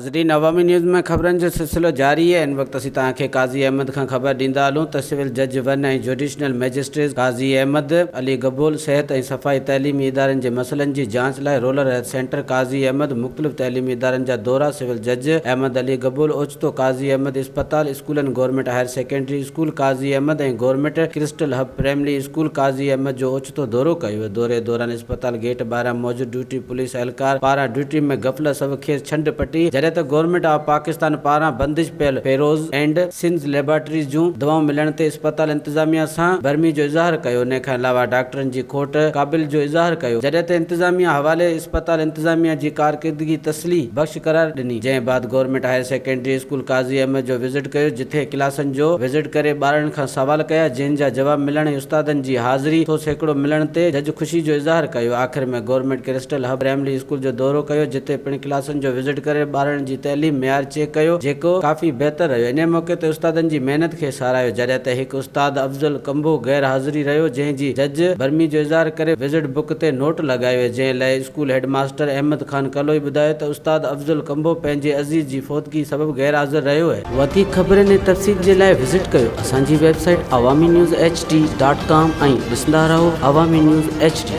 नाज़रीन, अवामी न्यूज़ में ख़बरनि जो सिलसिलो जारी है। इन वक्त असीं तव्हांखे काज़ी अहमद खां ख़बर ॾींदा हलूं त सिविल जज वन ऐं जुडिशनल मैजिस्ट्रेट काज़ी अहमद अली गबूल सिहत ऐं सफ़ाई तइलीमी इदारनि जे मसइलनि जी जांच लाइ रूरल हेल्थ सेंटर काज़ी अहमद मुख़्तलिफ़ तइलीमी इदारनि जा दौरा। सिविल जज अहमद अली गबूल ओचितो काज़ी अहमद इस्पताल स्कूलनि government higher secondary school Qazi Ahmed ऐं government crystal hub primary school Qazi Ahmed जो ओचितो दौरो कयो। दौरे दौरान इस्पताल गेट ॿाहिरां मौजूद ड्यूटी पुलिस एहलकार पारां ड्यूटी में गफ़लत सब खे छंड पटी जॾहिं त गवर्नमेंट ऑफ पाकिस्तान पारां बंदिश पियल फेरोज़ एंड सिंध लेबोरेटरीज़ जूं दवाऊं मिलण ते इस्पताल इंतजामिया सां भरमी जो इज़हार कयो। इन खां अलावा डॉक्टरनि जी खोट क़ाबिल जो इज़हार कयो, जॾहिं त इंतजामिया हवाले इस्पताल इंतजामिया जी कारकिरदगी तसली बख़्श करार ॾिनी। जंहिं बाद government higher secondary school Qazi Ahmed जो विज़िट कयो, जिथे क्लासनि जो विज़िट करे ॿारनि खां सवाल कया, जंहिंजा जवाब मिलण ऐं उस्तादनि जी हाज़िरी थो सैकड़ो मिलण ते जज ख़ुशी जो इज़हार कयो। आख़िर में government crystal hub primary school जो दौरो कयो, जिथे पिण क्लासनि जो विज़िट करे ॿारनि जी तइलीम मेयार चेक कयो, जेको काफ़ी बहितर रहियो। इन मौक़े ते उस्तादनि जी महिनत खे सारायो, जॾहिं त हिकु उस्ताद अफ़ज़ल कंबो गैर हाज़िरी रहियो, जंहिंजी जज भरमी जो इज़हार करे विज़िट बुक ते नोट लॻायो। जंहिं लाइ स्कूल हेडमास्टर अहमद खान कलोई ॿुधायो त उस्ताद अफ़ज़ल कंबो पंहिंजे अज़ीज़ जी फ़ौतगी सबबु गैर हाज़िर रहियो आहे। वधीक ख़बरनि ऐं तफ़सील जे लाइ विज़िट कयो असांजी वेबसाइट awamiNewsHD.com ऐं ॾिसंदा रहो अवामी न्यूज़ HD।